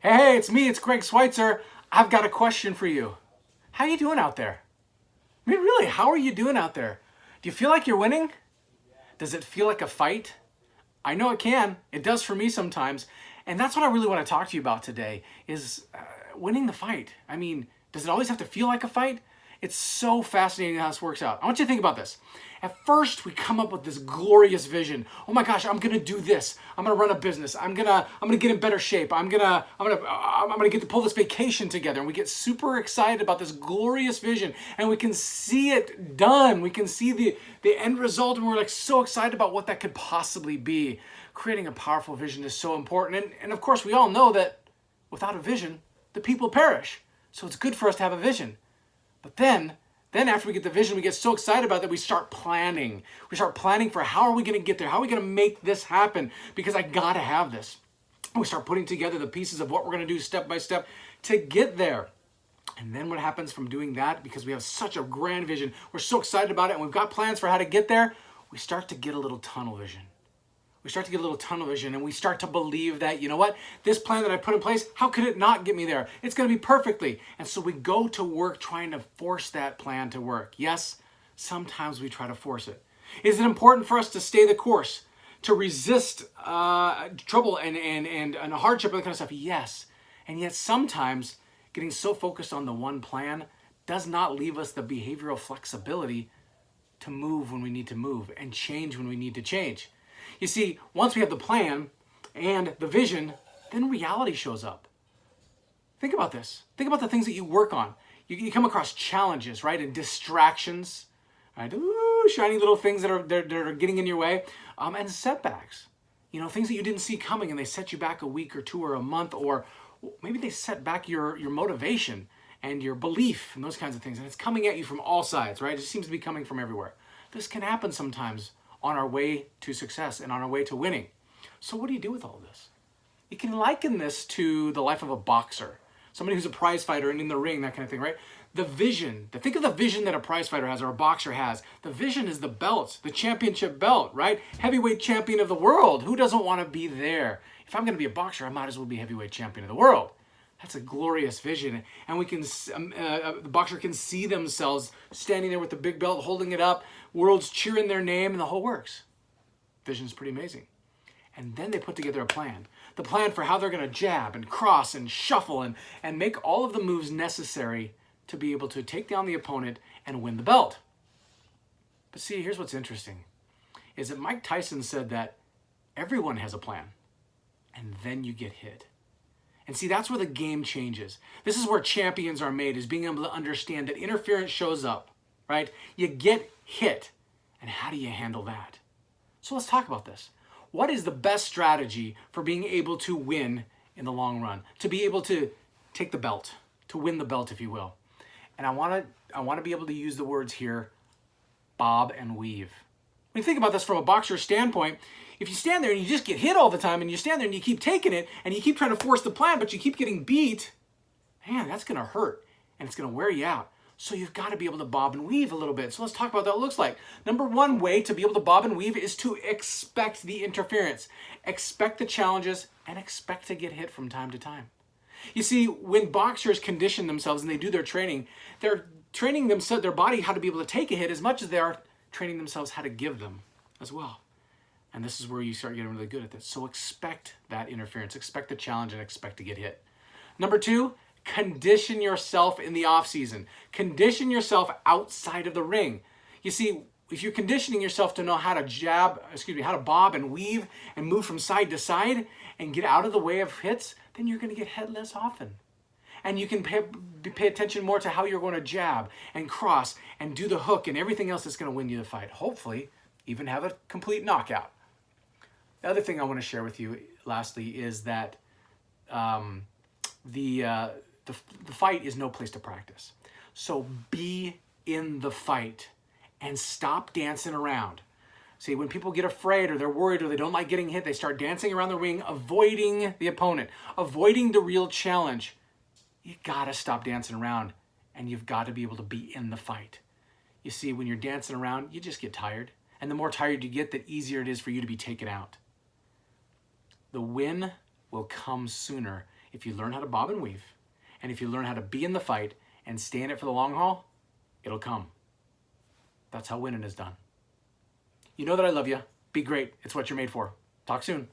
Hey, it's me, it's Greg Schweitzer. I've got a question for you. How you doing out there? I mean, really, how are you doing out there? Do you feel like you're winning? Does it feel like a fight? I know it can. It does for me sometimes. And that's what I really want to talk to you about today is winning the fight. I mean, does it always have to feel like a fight? It's so fascinating how this works out. I want you to think about this. At first, we come up with this glorious vision. Oh my gosh, I'm gonna do this. I'm gonna run a business. I'm gonna get in better shape. I'm gonna get to pull this vacation together. And we get super excited about this glorious vision, and we can see it done. We can see the end result, and we're like so excited about what that could possibly be. Creating a powerful vision is so important. And of course, we all know that without a vision, the people perish. So it's good for us to have a vision. But then after we get the vision, we get so excited about that we start planning. We start planning for how are we going to get there? How are we going to make this happen? Because I got to have this. And we start putting together the pieces of what we're going to do step by step to get there. And then what happens from doing that, because we have such a grand vision, we're so excited about it, and we've got plans for how to get there, we start to get a little tunnel vision. We start to get a little tunnel vision, and we start to believe that, you know what, this plan that I put in place, how could it not get me there? It's going to be perfectly. And so we go to work trying to force that plan to work. Yes, sometimes we try to force it. Is it important for us to stay the course, to resist trouble and hardship and that kind of stuff? Yes. And yet sometimes getting so focused on the one plan does not leave us the behavioral flexibility to move when we need to move and change when we need to change. You see, once we have the plan and the vision, then reality shows up. Think about this. Think about the things that you work on. You come across challenges, right? And distractions, right? Ooh, shiny little things that are getting in your way. And setbacks. You know, things that you didn't see coming and they set you back a week or two or a month, or maybe they set back your motivation and your belief and those kinds of things. And it's coming at you from all sides, right? It just seems to be coming from everywhere. This can happen sometimes on our way to success and on our way to winning. So what do you do with all this? You can liken this to the life of a boxer, somebody who's a prize fighter and in the ring, that kind of thing, right? The vision, think of the vision that a prize fighter has or a boxer has. The vision is the belt, the championship belt, right? Heavyweight champion of the world. Who doesn't want to be there? If I'm going to be a boxer, I might as well be heavyweight champion of the world. That's a glorious vision. And we can, the boxer can see themselves standing there with the big belt, holding it up, world's cheering their name, and the whole works. Vision's pretty amazing. And then they put together a plan. The plan for how they're going to jab and cross and shuffle and make all of the moves necessary to be able to take down the opponent and win the belt. But see, here's what's interesting, is that Mike Tyson said that everyone has a plan, and then you get hit. And see, that's where the game changes. This is where champions are made, is being able to understand that interference shows up, right? You get hit. And how do you handle that? So let's talk about this. What is the best strategy for being able to win in the long run? To be able to take the belt, to win the belt, if you will. And I want to be able to use the words here, bob and weave. When you think about this from a boxer's standpoint, if you stand there and you just get hit all the time and you stand there and you keep taking it and you keep trying to force the plan, but you keep getting beat, man, that's going to hurt and it's going to wear you out. So you've got to be able to bob and weave a little bit. So let's talk about what that looks like. Number one way to be able to bob and weave is to expect the interference, expect the challenges, and expect to get hit from time to time. You see, when boxers condition themselves and they do their training, they're training their body how to be able to take a hit as much as they are training themselves how to give them as well. And this is where you start getting really good at this. So expect that interference, expect the challenge, and expect to get hit. Number two, condition yourself in the off season. Condition yourself outside of the ring. You see, if you're conditioning yourself to know how to bob and weave and move from side to side and get out of the way of hits, then you're going to get hit less often. And you can pay attention more to how you're going to jab and cross and do the hook and everything else that's going to win you the fight. Hopefully, even have a complete knockout. The other thing I want to share with you, lastly, is that the fight is no place to practice. So be in the fight and stop dancing around. See, when people get afraid or they're worried or they don't like getting hit, they start dancing around the ring, avoiding the opponent, avoiding the real challenge. You gotta stop dancing around and you've got to be able to be in the fight. You see, when you're dancing around, you just get tired. And the more tired you get, the easier it is for you to be taken out. The win will come sooner if you learn how to bob and weave, and if you learn how to be in the fight and stay in it for the long haul, it'll come. That's how winning is done. You know that I love you. Be great. It's what you're made for. Talk soon.